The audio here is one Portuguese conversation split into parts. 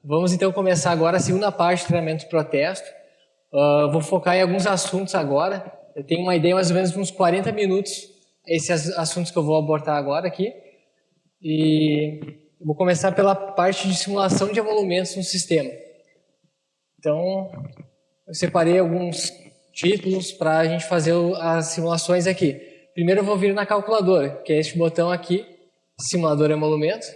Vamos então começar agora a segunda parte do treinamento de protesto. Vou focar em alguns assuntos agora. Eu tenho uma ideia mais ou menos de uns 40 minutos, esses assuntos que eu vou abordar agora aqui. E vou começar pela parte de simulação de emolumentos no sistema. Então, eu separei alguns títulos para a gente fazer as simulações aqui. Primeiro eu vou vir na calculadora, que é este botão aqui, simulador emolumento.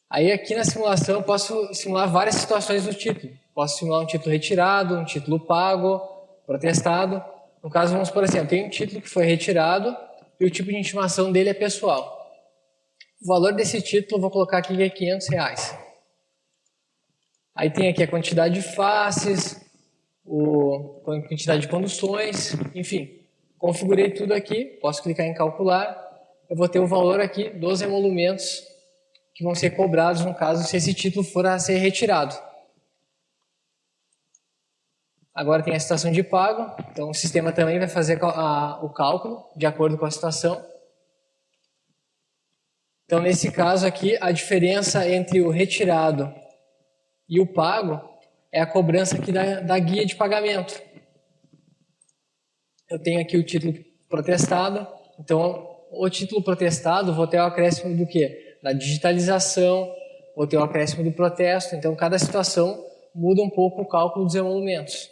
Aí aqui na simulação eu posso simular várias situações do título. Posso simular um título retirado, um título pago, protestado. No caso, vamos por assim, eu tenho um título que foi retirado e o tipo de intimação dele é pessoal. O valor desse título eu vou colocar aqui que é R$500. Aí tem aqui a quantidade de faces, a quantidade de conduções, enfim. Configurei tudo aqui, posso clicar em calcular. Eu vou ter o valor aqui dos emolumentos que vão ser cobrados, no caso, se esse título for a ser retirado. Agora tem a situação de pago, então o sistema também vai fazer o cálculo de acordo com a situação. Então, nesse caso aqui, a diferença entre o retirado e o pago é a cobrança aqui da guia de pagamento. Eu tenho aqui o título protestado, então o título protestado vou ter o acréscimo do quê? Da digitalização, vou ter o acréscimo do protesto, então cada situação muda um pouco o cálculo dos emolumentos.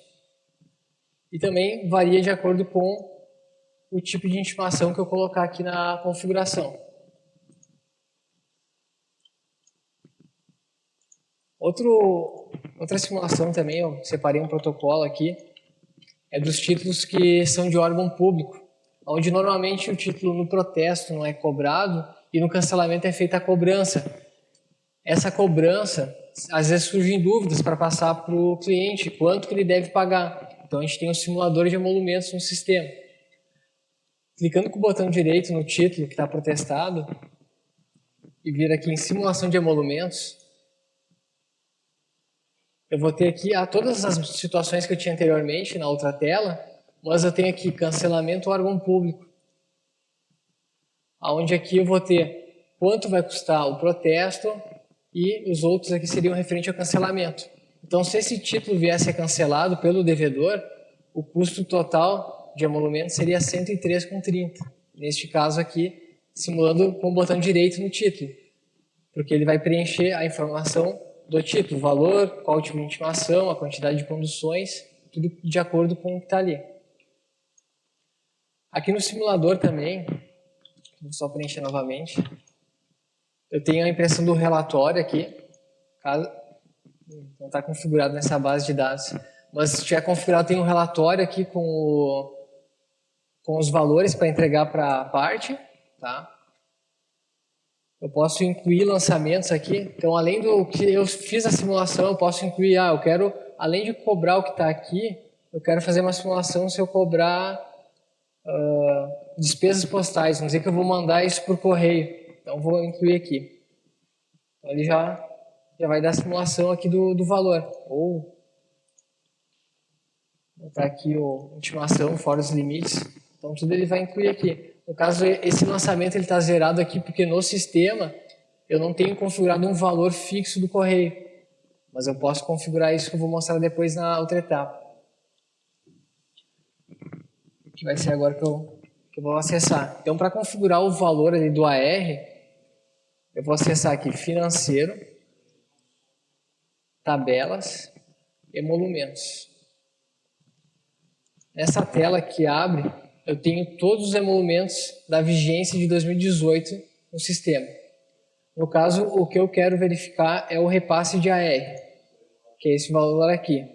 E também varia de acordo com o tipo de intimação que eu colocar aqui na configuração. Outra simulação também, eu separei um protocolo aqui, é dos títulos que são de órgão público, onde normalmente o título no protesto não é cobrado e no cancelamento é feita a cobrança. Essa cobrança, às vezes surgem dúvidas para passar para o cliente quanto que ele deve pagar. Então a gente tem um simulador de emolumentos no sistema. Clicando com o botão direito no título que está protestado e vir aqui em simulação de emolumentos, eu vou ter aqui todas as situações que eu tinha anteriormente na outra tela, mas eu tenho aqui cancelamento órgão público, onde aqui eu vou ter quanto vai custar o protesto e os outros aqui seriam referente ao cancelamento. Então, se esse título viesse a ser cancelado pelo devedor, o custo total de emolumento seria R$ 103,30. Neste caso aqui, simulando com o botão direito no título, porque ele vai preencher a informação do título, o valor, qual o tipo de intimação, a quantidade de conduções, tudo de acordo com o que está ali. Aqui no simulador também, vou só preencher novamente, eu tenho a impressão do relatório aqui, caso não está configurado nessa base de dados, mas se tiver configurado, tem um relatório aqui com os valores para entregar para a parte, tá? Eu posso incluir lançamentos aqui, então além do que eu fiz a simulação, eu posso incluir, eu quero, além de cobrar o que está aqui, eu quero fazer uma simulação se eu cobrar despesas postais, vamos dizer que eu vou mandar isso por correio, então vou incluir aqui. Então ele já vai dar a simulação aqui do valor, ou botar aqui a intimação fora os limites, então tudo ele vai incluir aqui. No caso, esse lançamento está zerado aqui porque no sistema eu não tenho configurado um valor fixo do correio, mas eu posso configurar isso que eu vou mostrar depois na outra etapa, que vai ser agora que eu vou acessar. Então, para configurar o valor ali do AR, eu vou acessar aqui financeiro, tabelas, emolumentos. Nessa tela que abre, eu tenho todos os emolumentos da vigência de 2018 no sistema. No caso, o que eu quero verificar é o repasse de AR, que é esse valor aqui.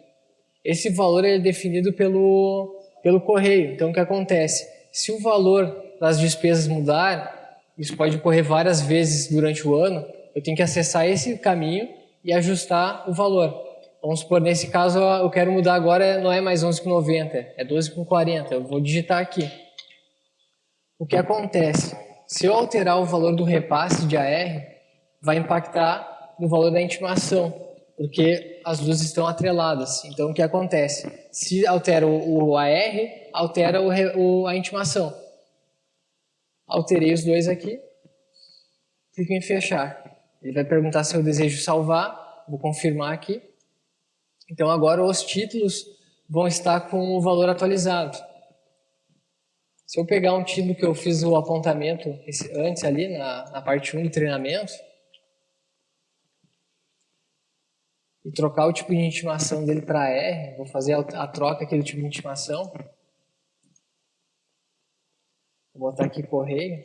Esse valor é definido pelo correio. Então, o que acontece? Se o valor das despesas mudar, isso pode ocorrer várias vezes durante o ano, eu tenho que acessar esse caminho e ajustar o valor. Vamos supor, nesse caso, eu quero mudar agora, não é mais 11,90, é 12,40. Eu vou digitar aqui. O que acontece? Se eu alterar o valor do repasse de AR, vai impactar no valor da intimação, porque as duas estão atreladas. Então, o que acontece? Se altera o AR, altera a intimação. Alterei os dois aqui, clico em fechar. Ele vai perguntar se eu desejo salvar, vou confirmar aqui. Então agora os títulos vão estar com o valor atualizado. Se eu pegar um título que eu fiz o apontamento antes ali, na parte 1 do treinamento, e trocar o tipo de intimação dele para R, vou fazer a troca aqui do tipo de intimação. Vou botar aqui correio.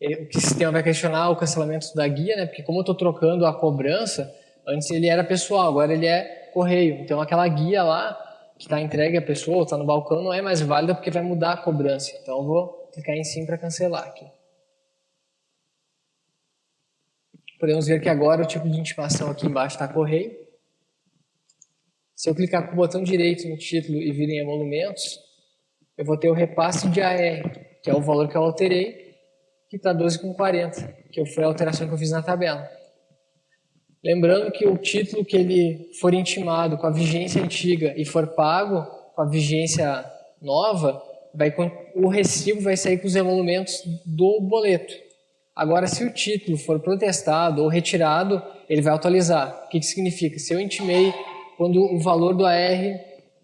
O que o sistema vai questionar é o cancelamento da guia, né? Porque como eu estou trocando a cobrança, antes ele era pessoal, agora ele é correio. Então aquela guia lá que está entregue à pessoa, está no balcão, não é mais válida porque vai mudar a cobrança. Então eu vou clicar em sim para cancelar aqui. Podemos ver que agora o tipo de intimação aqui embaixo está correio. Se eu clicar com o botão direito no título e vir em emolumentos, eu vou ter o repasse de AR, que é o valor que eu alterei, que está 12,40, que foi a alteração que eu fiz na tabela. Lembrando que o título que ele for intimado com a vigência antiga e for pago com a vigência nova, o recibo vai sair com os emolumentos do boleto. Agora, se o título for protestado ou retirado, ele vai atualizar. O que significa? Se eu intimei quando o valor do AR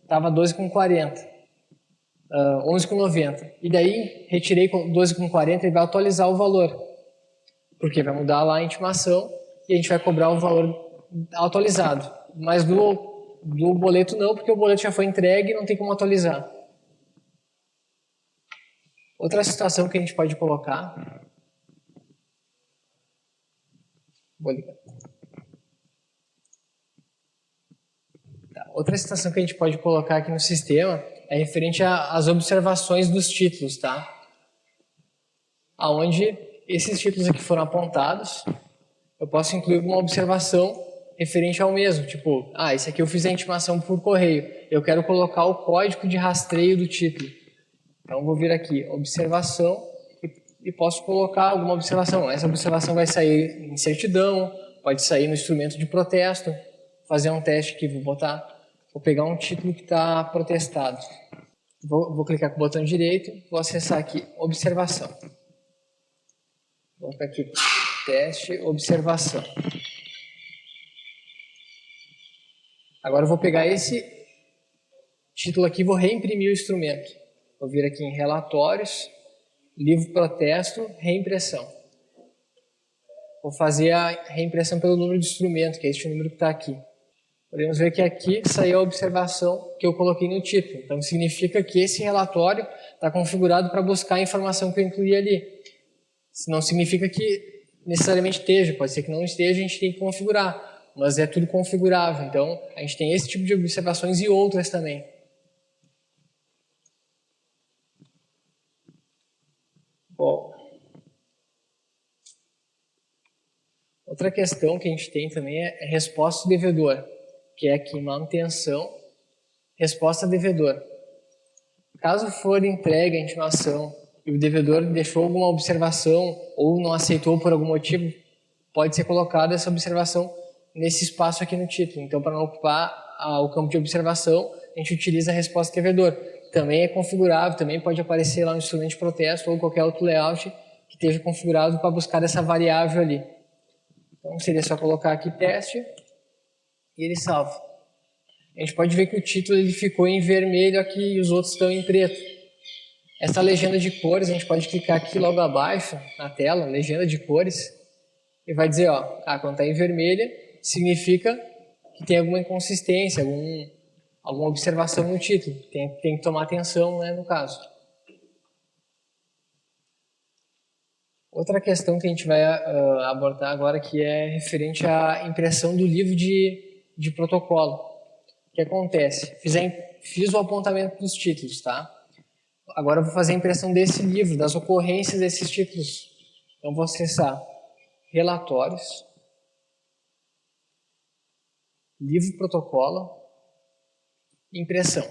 estava 12,40, 11,90, e daí retirei 12,40, ele vai atualizar o valor, porque vai mudar lá a intimação e a gente vai cobrar o valor atualizado. Mas do boleto não, porque o boleto já foi entregue e não tem como atualizar. Outra situação que a gente pode colocar... Vou ligar. Tá. Outra situação que a gente pode colocar aqui no sistema é referente às observações dos títulos, tá? Aonde esses títulos aqui foram apontados, eu posso incluir uma observação referente ao mesmo, tipo, esse aqui eu fiz a intimação por correio, eu quero colocar o código de rastreio do título. Então vou vir aqui, observação, e posso colocar alguma observação. Essa observação vai sair em certidão, pode sair no instrumento de protesto, fazer um teste aqui, vou pegar um título que está protestado. Vou clicar com o botão direito, vou acessar aqui, observação. Vou colocar aqui, teste, observação. Agora eu vou pegar esse título aqui e vou reimprimir o instrumento. Vou vir aqui em relatórios, livro protesto, reimpressão. Vou fazer a reimpressão pelo número de instrumento, que é este número que está aqui. Podemos ver que aqui saiu a observação que eu coloquei no título. Então significa que esse relatório está configurado para buscar a informação que eu incluí ali. Não significa que necessariamente esteja, pode ser que não esteja, a gente tem que configurar. Mas é tudo configurável. Então a gente tem esse tipo de observações e outras também. Bom, outra questão que a gente tem também é resposta do devedor, que é aqui manutenção, resposta devedor. Caso for entregue a intimação e o devedor deixou alguma observação ou não aceitou por algum motivo, pode ser colocada essa observação nesse espaço aqui no título. Então, para não ocupar o campo de observação, a gente utiliza a resposta devedor. Também é configurável, também pode aparecer lá no instrumento de protesto ou qualquer outro layout que esteja configurado para buscar essa variável ali. Então seria só colocar aqui teste e ele salva. A gente pode ver que o título ele ficou em vermelho aqui e os outros estão em preto. Essa legenda de cores, a gente pode clicar aqui logo abaixo na tela, legenda de cores, e vai dizer, quando está em vermelha, significa que tem alguma inconsistência, alguma observação no título. Tem que tomar atenção, né, no caso. Outra questão que a gente vai abordar agora que é referente à impressão do livro de protocolo. O que acontece? Fiz o apontamento dos títulos, tá? Agora eu vou fazer a impressão desse livro, das ocorrências desses títulos. Então vou acessar relatórios, livro protocolo, impressão.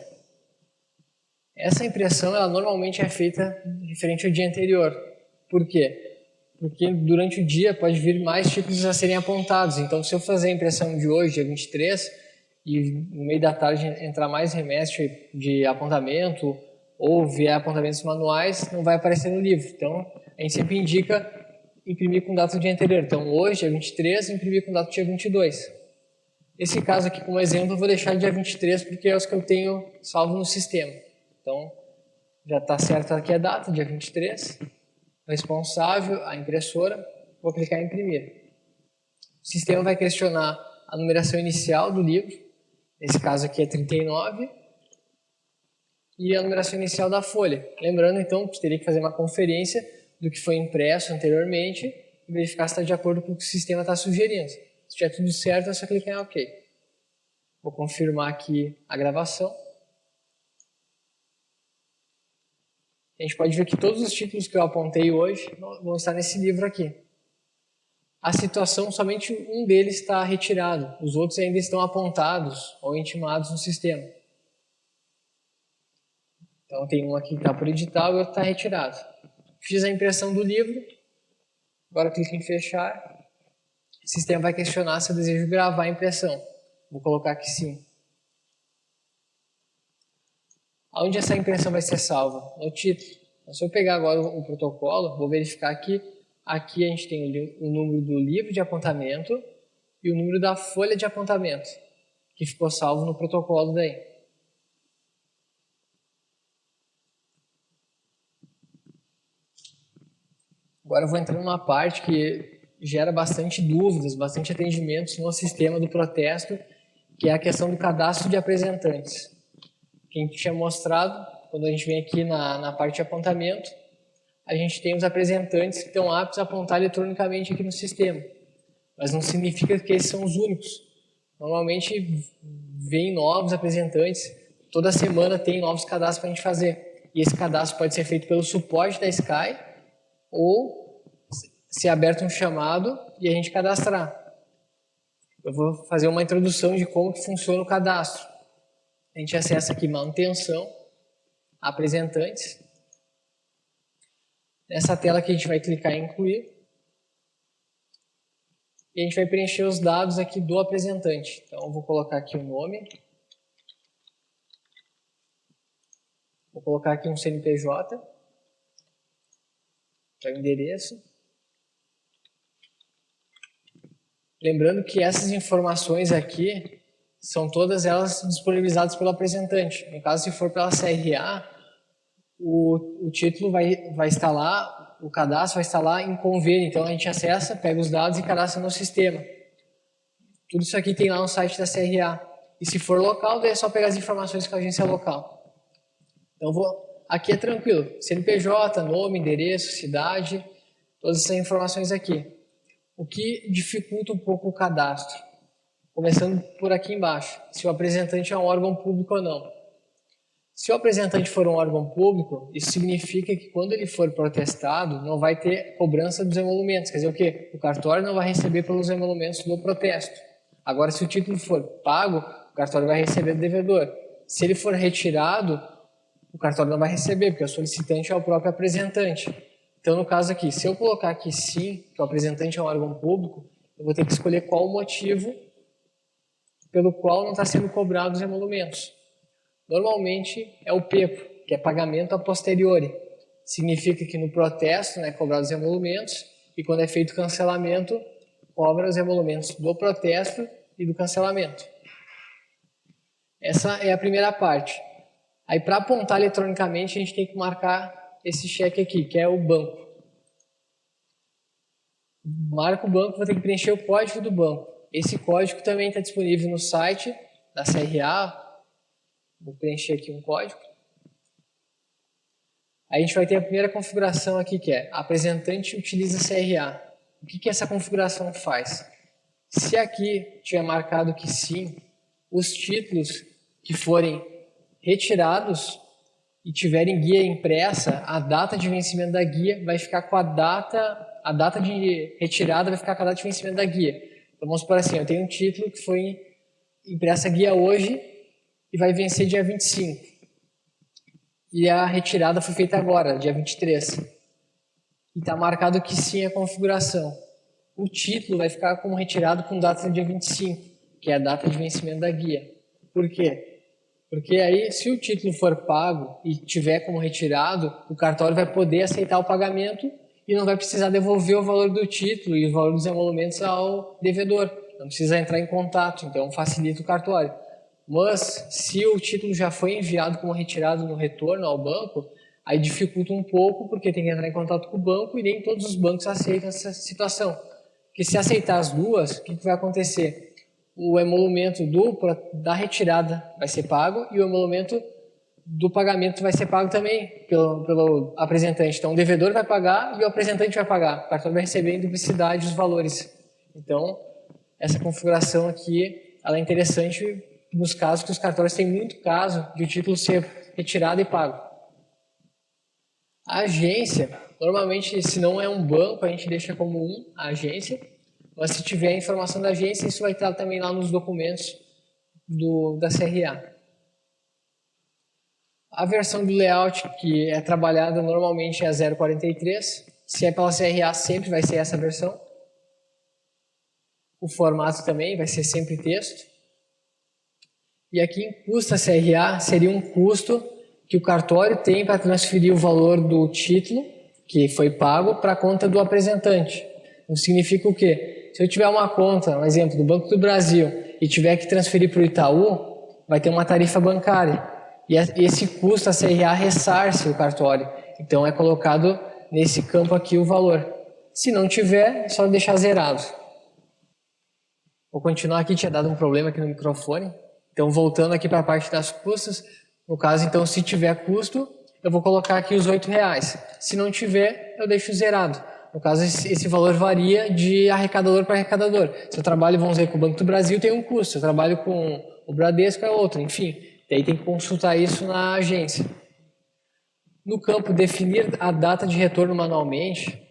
Essa impressão ela normalmente é feita referente ao dia anterior. Por quê? Porque durante o dia pode vir mais títulos a serem apontados. Então, se eu fazer a impressão de hoje, dia 23, e no meio da tarde entrar mais remestre de apontamento ou vier apontamentos manuais, não vai aparecer no livro. Então, a gente sempre indica imprimir com data do dia anterior. Então, hoje, dia 23, imprimir com data do dia 22. Esse caso aqui, como exemplo, eu vou deixar dia 23 porque é os que eu tenho salvo no sistema. Então, já está certo aqui a data, dia 23. Responsável, a impressora. Vou clicar em imprimir. O sistema vai questionar a numeração inicial do livro. Nesse caso aqui é 39. E a numeração inicial da folha. Lembrando, então, que teria que fazer uma conferência do que foi impresso anteriormente e verificar se está de acordo com o que o sistema está sugerindo. Se estiver tudo certo, é só clicar em OK. Vou confirmar aqui a gravação. A gente pode ver que todos os títulos que eu apontei hoje vão estar nesse livro aqui. A situação, somente um deles está retirado. Os outros ainda estão apontados ou intimados no sistema. Então tem um aqui que está por edital e outro está retirado. Fiz a impressão do livro. Agora clique em fechar. O sistema vai questionar se eu desejo gravar a impressão. Vou colocar aqui sim. Onde essa impressão vai ser salva? No título. Então, se eu pegar agora o protocolo, vou verificar aqui. Aqui a gente tem o número do livro de apontamento e o número da folha de apontamento, que ficou salvo no protocolo daí. Agora eu vou entrar numa parte que gera bastante dúvidas, bastante atendimentos no sistema do protesto, que é a questão do cadastro de apresentantes. Que a gente tinha mostrado, quando a gente vem aqui na parte de apontamento, a gente tem os apresentantes que estão aptos a apontar eletronicamente aqui no sistema. Mas não significa que esses são os únicos. Normalmente vem novos apresentantes, toda semana tem novos cadastros para a gente fazer. E esse cadastro pode ser feito pelo suporte da Sky ou ser aberto um chamado e a gente cadastrar. Eu vou fazer uma introdução de como que funciona o cadastro. A gente acessa aqui manutenção, apresentantes. Nessa tela aqui a gente vai clicar em incluir. E a gente vai preencher os dados aqui do apresentante. Então eu vou colocar aqui o nome. Vou colocar aqui um CNPJ. Para o endereço. Lembrando que essas informações aqui são todas elas disponibilizadas pelo apresentante. No caso, se for pela CRA, o título vai estar lá, o cadastro vai estar lá em convênio. Então a gente acessa, pega os dados e cadastra no sistema. Tudo isso aqui tem lá no site da CRA. E se for local, daí é só pegar as informações com a agência local. Então aqui é tranquilo. CNPJ, nome, endereço, cidade, todas essas informações aqui. O que dificulta um pouco o cadastro? Começando por aqui embaixo, se o apresentante é um órgão público ou não. Se o apresentante for um órgão público, isso significa que quando ele for protestado, não vai ter cobrança dos emolumentos. Quer dizer o quê? O cartório não vai receber pelos emolumentos do protesto. Agora, se o título for pago, o cartório vai receber do devedor. Se ele for retirado, o cartório não vai receber, porque o solicitante é o próprio apresentante. Então, no caso aqui, se eu colocar aqui sim, que o apresentante é um órgão público, eu vou ter que escolher qual o motivo pelo qual não está sendo cobrado os emolumentos. Normalmente é o PEPO, que é pagamento a posteriori. Significa que no protesto, né, cobrar os emolumentos, e quando é feito o cancelamento, cobra os emolumentos do protesto e do cancelamento. Essa é a primeira parte. Aí, para apontar eletronicamente, a gente tem que marcar esse cheque aqui, que é o banco. Marca o banco, vou ter que preencher o código do banco. Esse código também está disponível no site da CRA. Vou preencher aqui um código. Aí a gente vai ter a primeira configuração aqui, que é apresentante utiliza CRA. O que essa configuração faz? Se aqui tiver marcado que sim, os títulos que forem retirados e tiverem guia impressa, a data de vencimento da guia vai ficar com a data de retirada vai ficar com a data de vencimento da guia. Então vamos supor assim, eu tenho um título que foi impressa a guia hoje e vai vencer dia 25. E a retirada foi feita agora, dia 23. E está marcado que sim a configuração. O título vai ficar como retirado com data do dia 25, que é a data de vencimento da guia. Por quê? Porque aí, se o título for pago e tiver como retirado, o cartório vai poder aceitar o pagamento e não vai precisar devolver o valor do título e o valor dos emolumentos ao devedor. Não precisa entrar em contato, então facilita o cartório. Mas, se o título já foi enviado como retirado no retorno ao banco, aí dificulta um pouco, porque tem que entrar em contato com o banco e nem todos os bancos aceitam essa situação. Porque se aceitar as duas, o que vai acontecer? O emolumento da retirada vai ser pago e o emolumento do pagamento vai ser pago também pelo apresentante. Então, o devedor vai pagar e o apresentante vai pagar. O cartório vai receber em duplicidade os valores. Então, essa configuração aqui ela é interessante nos casos que os cartórios têm muito caso de o título ser retirado e pago. A agência, normalmente, se não é um banco, a gente deixa como a agência, mas se tiver a informação da agência, isso vai estar também lá nos documentos da CRA. A versão do layout que é trabalhada normalmente é a 043, se é pela CRA sempre vai ser essa versão. O formato também vai ser sempre texto. E aqui em custo CRA seria um custo que o cartório tem para transferir o valor do título que foi pago para a conta do apresentante. Isso significa o quê? Se eu tiver uma conta, um exemplo, do Banco do Brasil e tiver que transferir para o Itaú, vai ter uma tarifa bancária. E esse custo a CRA ressarce o cartório. Então é colocado nesse campo aqui o valor. Se não tiver, é só deixar zerado. Vou continuar aqui, tinha dado um problema aqui no microfone. Então voltando aqui para a parte das custas, no caso então se tiver custo, eu vou colocar aqui os R$8. Se não tiver, eu deixo zerado. No caso esse valor varia de arrecadador para arrecadador. Se eu trabalho, vamos dizer, com o Banco do Brasil tem um custo, se eu trabalho com o Bradesco é outro, enfim. Daí tem que consultar isso na agência. No campo definir a data de retorno manualmente,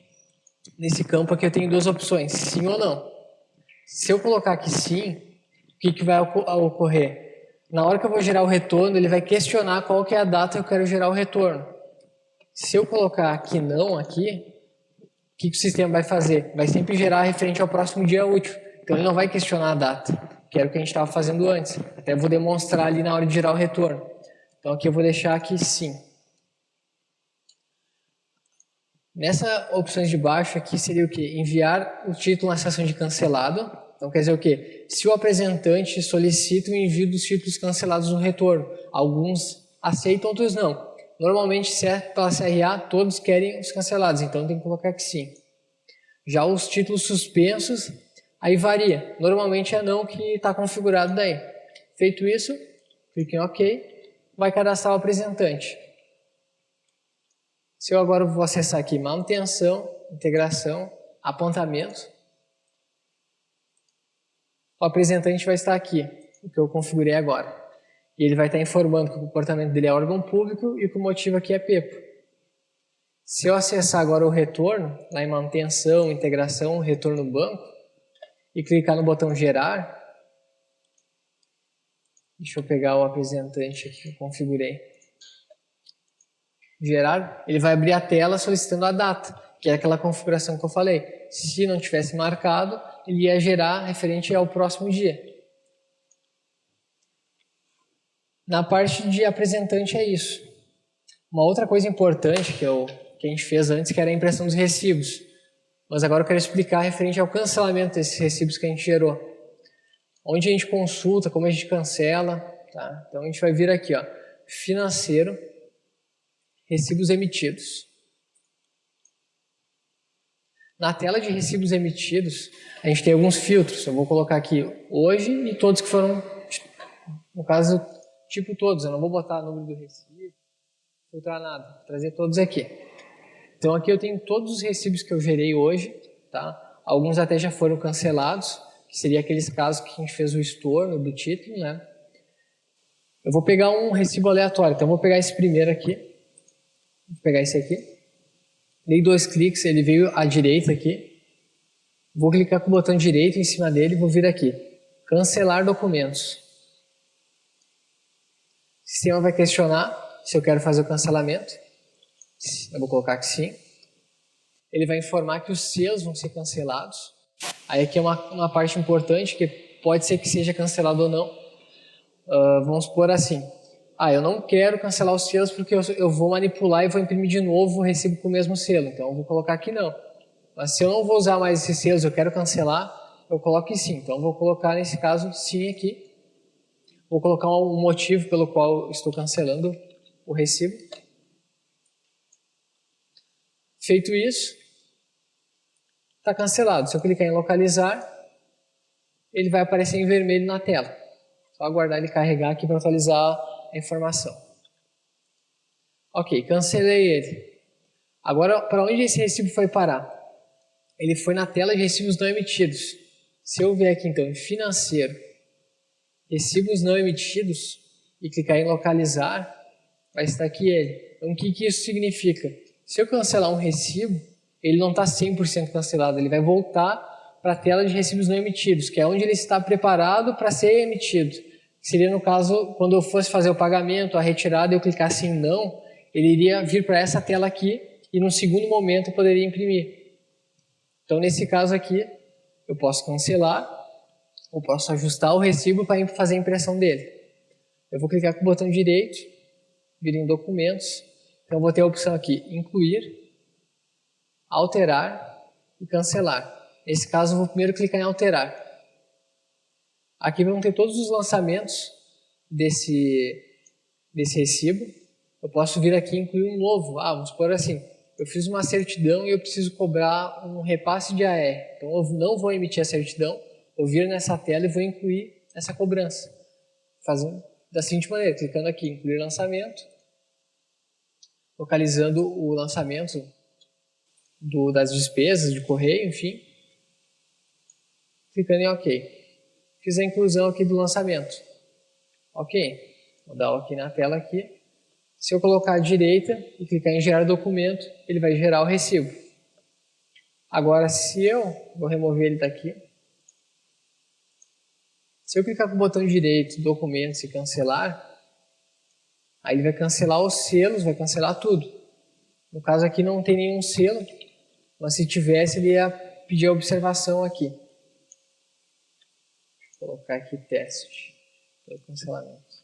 nesse campo aqui eu tenho duas opções, sim ou não. Se eu colocar aqui sim, o que vai ocorrer? Na hora que eu vou gerar o retorno, ele vai questionar qual que é a data que eu quero gerar o retorno. Se eu colocar aqui não, aqui, o que o sistema vai fazer? Vai sempre gerar referente ao próximo dia útil. Então ele não vai questionar a data, que era o que a gente estava fazendo antes. Até vou demonstrar ali na hora de gerar o retorno. Então aqui eu vou deixar aqui sim. Nessa opções de baixo aqui seria o que? Enviar o título na seção de cancelado. Então quer dizer o quê? Se o apresentante solicita o envio dos títulos cancelados no retorno, alguns aceitam, outros não. Normalmente, se é pela CRA, todos querem os cancelados, então tem que colocar que sim. Já os títulos suspensos, aí varia. Normalmente é não que está configurado daí. Feito isso, clique em OK, vai cadastrar o apresentante. Se eu agora vou acessar aqui manutenção, integração, apontamento, o apresentante vai estar aqui, o que eu configurei agora. E ele vai estar informando que o comportamento dele é órgão público e que o motivo aqui é PEPO. Se eu acessar agora o retorno, lá em manutenção, integração, retorno banco, e clicar no botão gerar, deixa eu pegar o apresentante aqui que eu configurei. Gerar, ele vai abrir a tela solicitando a data, que é aquela configuração que eu falei. Se não tivesse marcado, ele ia gerar referente ao próximo dia. Na parte de apresentante é isso. Uma outra coisa importante que a gente fez antes, que era a impressão dos recibos. Mas agora eu quero explicar referente ao cancelamento desses recibos que a gente gerou. Onde a gente consulta, como a gente cancela. Tá? Então a gente vai vir aqui, ó, financeiro, recibos emitidos. Na tela de recibos emitidos, a gente tem alguns filtros. Eu vou colocar aqui hoje e todos que foram, no caso, tipo todos. Eu não vou botar o número do recibo, filtrar nada, vou trazer todos aqui. Então aqui eu tenho todos os recibos que eu gerei hoje, tá? Alguns até já foram cancelados, que seria aqueles casos que a gente fez o estorno do título, né? Eu vou pegar um recibo aleatório, então eu vou pegar esse primeiro aqui, vou pegar esse aqui. Dei 2 cliques, ele veio à direita aqui. Vou clicar com o botão direito em cima dele e vou vir aqui. Cancelar documentos. O sistema vai questionar se eu quero fazer o cancelamento. Eu vou colocar que sim. Ele vai informar que os selos vão ser cancelados. Aí aqui é uma parte importante que pode ser que seja cancelado ou não. Vamos supor assim. eu não quero cancelar os selos porque eu vou manipular e vou imprimir de novo o recibo com o mesmo selo. Então, eu vou colocar aqui não. Mas se eu não vou usar mais esses selos, eu quero cancelar, eu coloco em sim. Então, eu vou colocar nesse caso sim aqui. Vou colocar um motivo pelo qual estou cancelando o recibo. Feito isso, está cancelado. Se eu clicar em localizar, ele vai aparecer em vermelho na tela. Só aguardar ele carregar aqui para atualizar a informação. Ok, cancelei ele. Agora, para onde esse recibo foi parar? Ele foi na tela de recibos não emitidos. Se eu vier aqui então em financeiro, recibos não emitidos e clicar em localizar, vai estar aqui ele. Então, o que isso significa? Se eu cancelar um recibo, ele não está 100% cancelado, ele vai voltar para a tela de recibos não emitidos, que é onde ele está preparado para ser emitido. Seria no caso, quando eu fosse fazer o pagamento, a retirada, e eu clicasse em não, ele iria vir para essa tela aqui e no segundo momento eu poderia imprimir. Então, nesse caso aqui, eu posso cancelar, ou posso ajustar o recibo para fazer a impressão dele. Eu vou clicar com o botão direito, vir em documentos, então eu vou ter a opção aqui, incluir, alterar e cancelar. Nesse caso, eu vou primeiro clicar em alterar. Aqui vão ter todos os lançamentos desse recibo. Eu posso vir aqui e incluir um novo. Vamos supor assim, eu fiz uma certidão e eu preciso cobrar um repasse de AR. Então, eu não vou emitir a certidão, vou vir nessa tela e vou incluir essa cobrança. Fazendo da seguinte maneira, clicando aqui, incluir lançamento, localizando o lançamento das despesas de correio, enfim, clicando em OK. Fiz a inclusão aqui do lançamento. OK. Vou dar OK na tela aqui. Se eu colocar à direita e clicar em gerar documento, ele vai gerar o recibo. Agora, se eu vou remover ele daqui, se eu clicar com o botão direito, documentos e cancelar, aí ele vai cancelar os selos, vai cancelar tudo. No caso aqui não tem nenhum selo, mas se tivesse ele ia pedir a observação aqui. Vou colocar aqui teste, para o cancelamento.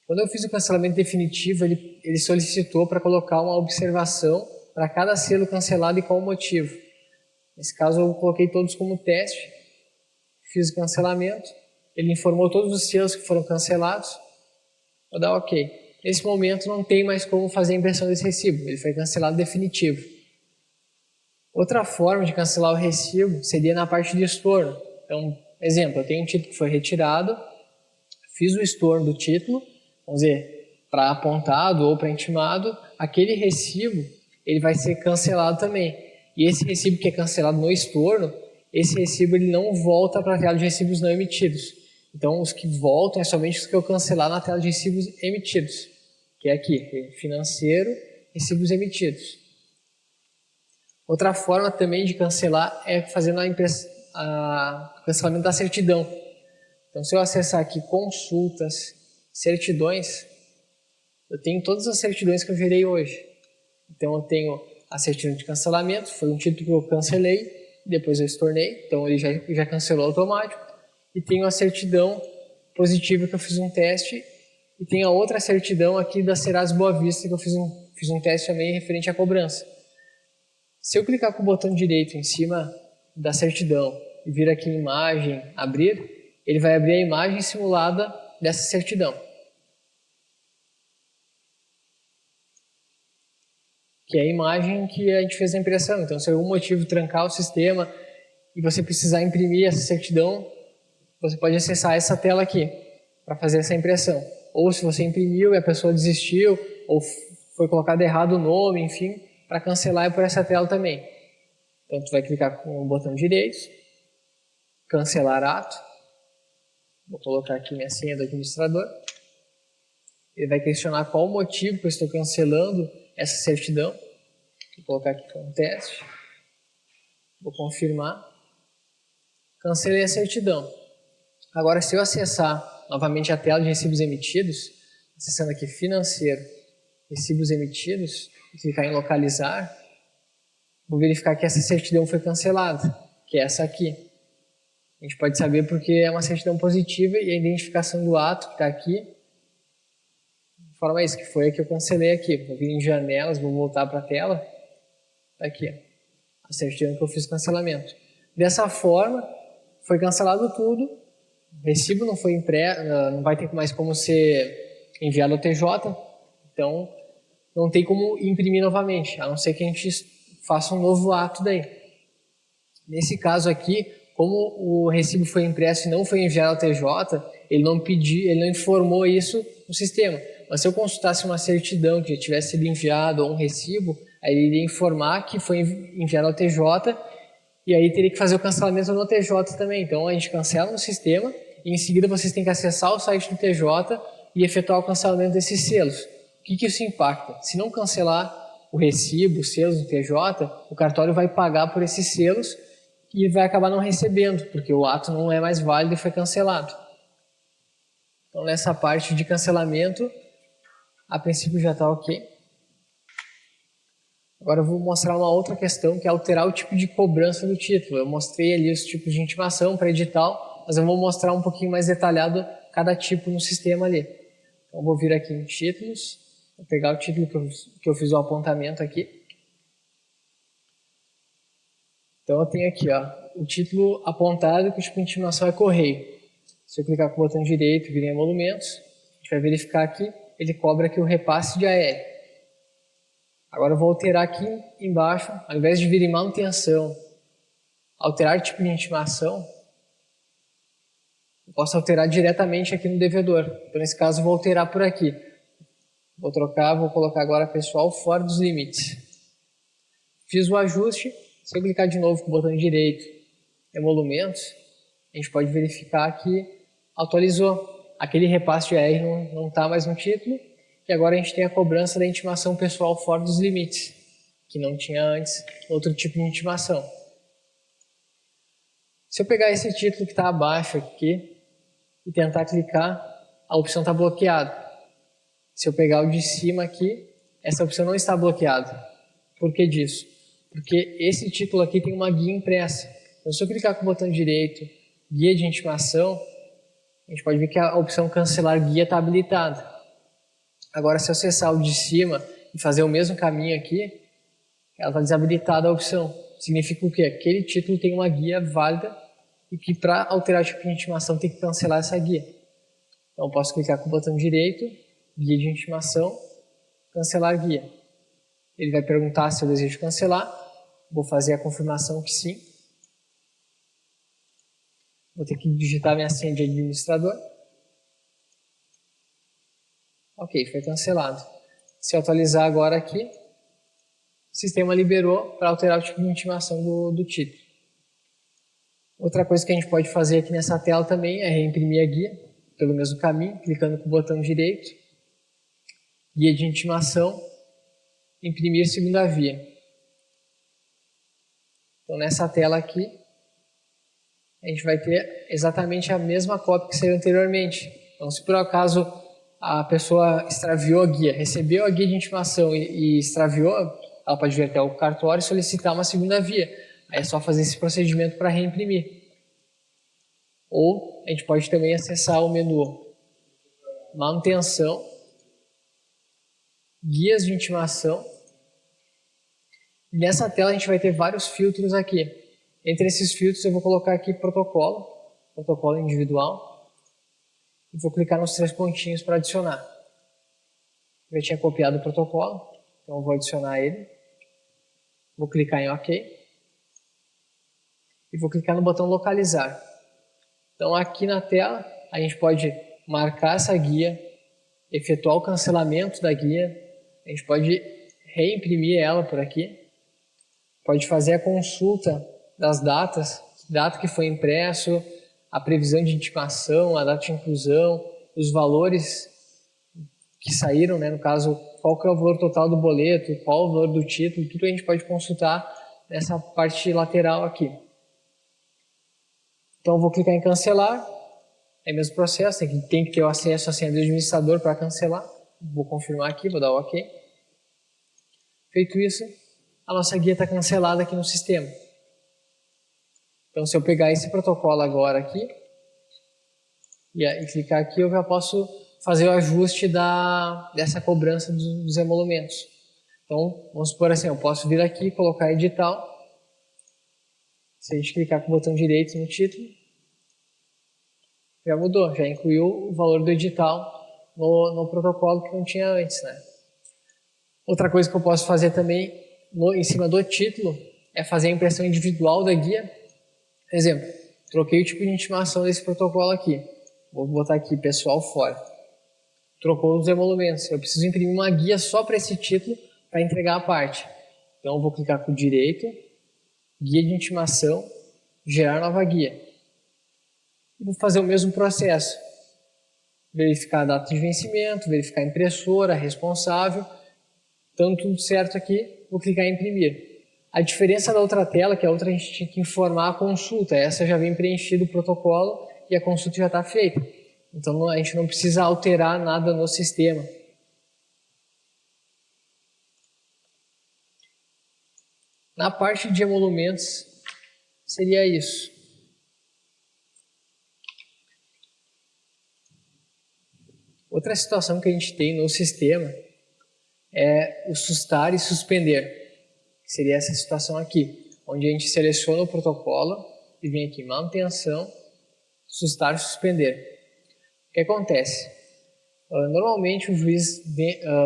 Quando eu fiz o cancelamento definitivo, ele solicitou para colocar uma observação para cada selo cancelado e qual o motivo. Nesse caso, eu coloquei todos como teste, fiz o cancelamento, ele informou todos os selos que foram cancelados, vou dar OK. Nesse momento, não tem mais como fazer a impressão desse recibo, ele foi cancelado definitivo. Outra forma de cancelar o recibo seria na parte de estorno. Então, exemplo, eu tenho um título que foi retirado, fiz o estorno do título, vamos dizer, para apontado ou para intimado, aquele recibo ele vai ser cancelado também. E esse recibo que é cancelado no estorno, esse recibo ele não volta para a tela de recibos não emitidos. Então, os que voltam é somente os que eu cancelar na tela de recibos emitidos, que é aqui, financeiro, recibos emitidos. Outra forma também de cancelar é fazendo o cancelamento da certidão. Então, se eu acessar aqui consultas, certidões, eu tenho todas as certidões que eu gerei hoje. Então, eu tenho a certidão de cancelamento, foi um título que eu cancelei, depois eu estornei, então ele já cancelou automático. E tenho a certidão positiva que eu fiz um teste, e tenho a outra certidão aqui da Serasa Boa Vista que eu fiz um teste também referente à cobrança. Se eu clicar com o botão direito em cima da certidão e vir aqui em imagem, abrir, ele vai abrir a imagem simulada dessa certidão. Que é a imagem que a gente fez a impressão. Então, se por algum motivo trancar o sistema e você precisar imprimir essa certidão, você pode acessar essa tela aqui para fazer essa impressão. Ou se você imprimiu e a pessoa desistiu, ou foi colocado errado o nome, enfim, para cancelar é por essa tela também. Então, tu vai clicar com o botão direito, cancelar ato. Vou colocar aqui minha senha do administrador. Ele vai questionar qual o motivo que eu estou cancelando essa certidão. Vou colocar aqui como teste. Vou confirmar. Cancelei a certidão. Agora, se eu acessar novamente a tela de recibos emitidos, acessando aqui financeiro, recibos emitidos, e clicar em localizar, vou verificar que essa certidão foi cancelada. que é essa aqui. A gente pode saber porque é uma certidão positiva e a identificação do ato que está aqui, de forma isso, que foi a que eu cancelei aqui. Vou vir em janelas, vou voltar para a tela, está aqui, ó, a certidão que eu fiz cancelamento. Dessa forma, foi cancelado tudo, o recibo não foi não vai ter mais como ser enviado ao TJ, então não tem como imprimir novamente, a não ser que a gente faça um novo ato daí. Nesse caso aqui, como o recibo foi impresso e não foi enviado ao TJ, ele não informou isso no sistema. Mas se eu consultasse uma certidão que já tivesse sido enviado ou um recibo, aí ele iria informar que foi enviado ao TJ e aí teria que fazer o cancelamento no TJ também. Então a gente cancela no sistema e em seguida vocês têm que acessar o site do TJ e efetuar o cancelamento desses selos. O que isso impacta? Se não cancelar o recibo, os selos do TJ, o cartório vai pagar por esses selos e vai acabar não recebendo, porque o ato não é mais válido e foi cancelado. Então nessa parte de cancelamento, a princípio já está ok. Agora eu vou mostrar uma outra questão, que é alterar o tipo de cobrança do título. Eu mostrei ali os tipos de intimação para edital, mas eu vou mostrar um pouquinho mais detalhado cada tipo no sistema ali. Então eu vou vir aqui em títulos, vou pegar o título que eu fiz o apontamento aqui. Então eu tenho aqui, ó, o título apontado que o tipo de intimação é correio. Se eu clicar com o botão direito e vir em emolumentos, a gente vai verificar aqui, ele cobra aqui o repasse de AR. Agora eu vou alterar aqui embaixo, ao invés de vir em manutenção, alterar tipo de intimação, eu posso alterar diretamente aqui no devedor. Então nesse caso eu vou alterar por aqui. Vou colocar agora pessoal fora dos limites. Fiz o ajuste, se eu clicar de novo com o botão direito, emolumentos, a gente pode verificar que atualizou. Aquele repasse de AR não está mais no título, e agora a gente tem a cobrança da intimação pessoal fora dos limites, que não tinha antes outro tipo de intimação. Se eu pegar esse título que está abaixo aqui e tentar clicar, a opção está bloqueada. Se eu pegar o de cima aqui, essa opção não está bloqueada. Por que disso? Porque esse título aqui tem uma guia impressa. Então, se eu clicar com o botão direito, guia de intimação, a gente pode ver que a opção cancelar guia está habilitada. Agora, se eu acessar o de cima e fazer o mesmo caminho aqui, ela está desabilitada a opção. Significa o quê? Aquele título tem uma guia válida e que para alterar o tipo de intimação tem que cancelar essa guia. Então, eu posso clicar com o botão direito, guia de intimação, cancelar guia. Ele vai perguntar se eu desejo cancelar. Vou fazer a confirmação que sim. Vou ter que digitar minha senha de administrador. Ok, foi cancelado. Se eu atualizar agora aqui, o sistema liberou para alterar o tipo de intimação do título. Outra coisa que a gente pode fazer aqui nessa tela também é reimprimir a guia, pelo mesmo caminho, clicando com o botão direito, guia de intimação, imprimir segunda via. Então nessa tela aqui, a gente vai ter exatamente a mesma cópia que saiu anteriormente. Então se por acaso a pessoa extraviou a guia, recebeu a guia de intimação e extraviou, ela pode vir até o cartório e solicitar uma segunda via. Aí é só fazer esse procedimento para reimprimir. Ou a gente pode também acessar o menu manutenção, guias de intimação. Nessa tela a gente vai ter vários filtros aqui. Entre esses filtros eu vou colocar aqui protocolo individual. E vou clicar nos 3 pontinhos para adicionar. Eu já tinha copiado o protocolo, então eu vou adicionar ele. Vou clicar em OK. E vou clicar no botão localizar. Então aqui na tela a gente pode marcar essa guia, efetuar o cancelamento da guia, a gente pode reimprimir ela por aqui, pode fazer a consulta das datas, data que foi impresso, a previsão de intimação, a data de inclusão, os valores que saíram, né? No caso, qual que é o valor total do boleto, qual o valor do título, tudo a gente pode consultar nessa parte lateral aqui. Então eu vou clicar em cancelar, é o mesmo processo, tem que ter o acesso à senha do administrador para cancelar. Vou confirmar aqui, vou dar o OK. Feito isso, a nossa guia está cancelada aqui no sistema. Então, se eu pegar esse protocolo agora aqui e clicar aqui, eu já posso fazer o ajuste dessa cobrança dos emolumentos. Então, vamos supor assim, eu posso vir aqui, colocar edital. Se a gente clicar com o botão direito no título, já mudou, já incluiu o valor do edital no protocolo que não tinha antes, né? Outra coisa que eu posso fazer também em cima do título é fazer a impressão individual da guia. Por exemplo, troquei o tipo de intimação desse protocolo aqui. Vou botar aqui pessoal fora. Trocou os emolumentos. Eu preciso imprimir uma guia só para esse título para entregar a parte. Então eu vou clicar com o direito, guia de intimação, gerar nova guia. E vou fazer o mesmo processo. Verificar a data de vencimento, verificar a impressora, responsável. Então tudo certo aqui, vou clicar em imprimir. A diferença da outra tela, que a outra a gente tinha que informar a consulta. Essa já vem preenchido o protocolo e a consulta já está feita. Então a gente não precisa alterar nada no sistema. Na parte de emolumentos, seria isso. Outra situação que a gente tem no sistema é o sustar e suspender, que seria essa situação aqui, onde a gente seleciona o protocolo e vem aqui manutenção, sustar e suspender. O que acontece? Normalmente o juiz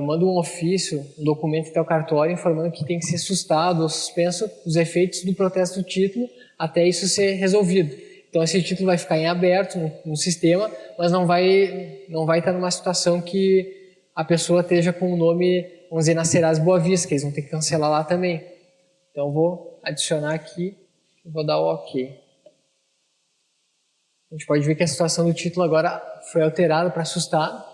manda um ofício, um documento até o cartório informando que tem que ser sustado ou suspenso os efeitos do protesto do título até isso ser resolvido. Então esse título vai ficar em aberto no sistema, mas não vai estar numa situação que a pessoa esteja com o nome, vamos dizer, na Serasa Boa Vista, que eles vão ter que cancelar lá também. Então eu vou adicionar aqui e vou dar o OK. A gente pode ver que a situação do título agora foi alterada para sustado.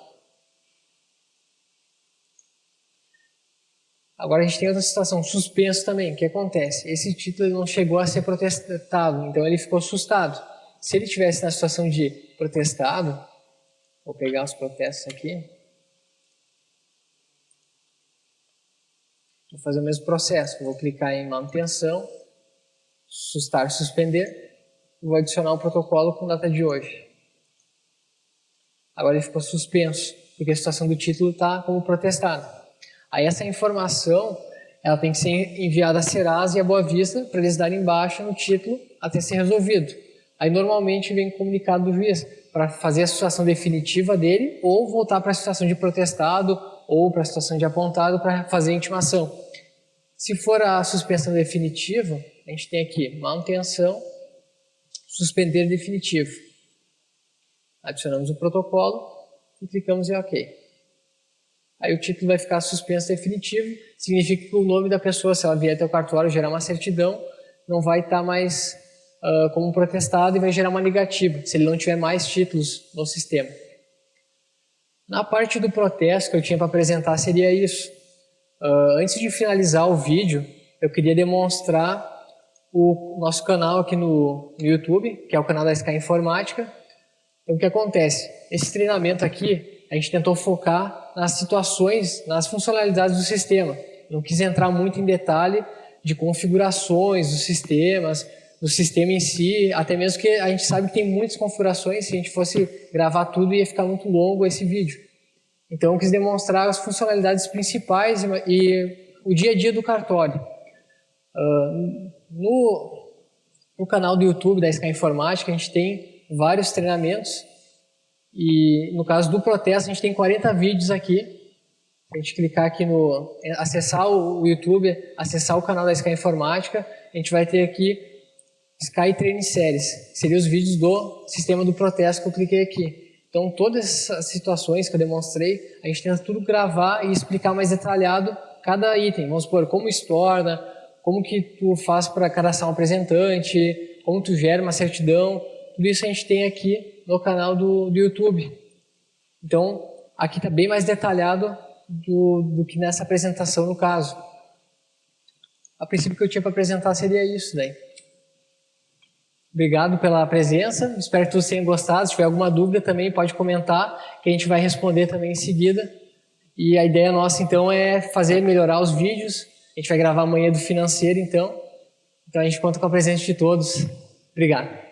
Agora a gente tem outra situação, suspenso também. O que acontece? Esse título não chegou a ser protestado, então ele ficou sustado. Se ele estivesse na situação de protestado, vou pegar os protestos aqui. Vou fazer o mesmo processo. Vou clicar em manutenção, sustar, suspender. E vou adicionar o protocolo com data de hoje. Agora ele ficou suspenso, porque a situação do título está como protestado. Aí essa informação ela tem que ser enviada à Serasa e à Boa Vista para eles darem baixa no título até ser resolvido. Aí normalmente vem comunicado do juiz para fazer a situação definitiva dele ou voltar para a situação de protestado ou para a situação de apontado para fazer a intimação. Se for a suspensão definitiva, a gente tem aqui manutenção, suspender definitivo. Adicionamos o protocolo e clicamos em OK. Aí o título vai ficar suspenso definitivo, significa que o nome da pessoa, se ela vier até o cartório gerar uma certidão, não vai estar mais como protestado e vai gerar uma negativa, se ele não tiver mais títulos no sistema. Na parte do protesto que eu tinha para apresentar seria isso. Antes de finalizar o vídeo, eu queria demonstrar o nosso canal aqui no YouTube, que é o canal da Sky Informática. Então o que acontece? Esse treinamento aqui, a gente tentou focar nas situações, nas funcionalidades do sistema. Não quis entrar muito em detalhe de configurações dos sistemas, do sistema em si, até mesmo que a gente sabe que tem muitas configurações, se a gente fosse gravar tudo ia ficar muito longo esse vídeo. Então eu quis demonstrar as funcionalidades principais e o dia a dia do cartório. No canal do YouTube da Sky Informática a gente tem vários treinamentos e no caso do protesto a gente tem 40 vídeos aqui. A gente clicar aqui no acessar o YouTube, acessar o canal da Sky Informática, a gente vai ter aqui Sky Training Series, que seriam os vídeos do sistema do protesto que eu cliquei aqui. Então todas essas situações que eu demonstrei, a gente tenta tudo gravar e explicar mais detalhado cada item. Vamos supor, como estorna, como que tu faz para cadastrar um apresentante, como tu gera uma certidão, tudo isso a gente tem aqui no canal do YouTube. Então aqui está bem mais detalhado do que nessa apresentação no caso. A princípio que eu tinha para apresentar seria isso daí. Obrigado pela presença, espero que todos tenham gostado. Se tiver alguma dúvida também pode comentar, que a gente vai responder também em seguida. E a ideia nossa então é melhorar os vídeos. A gente vai gravar amanhã do financeiro então a gente conta com a presença de todos. Obrigado.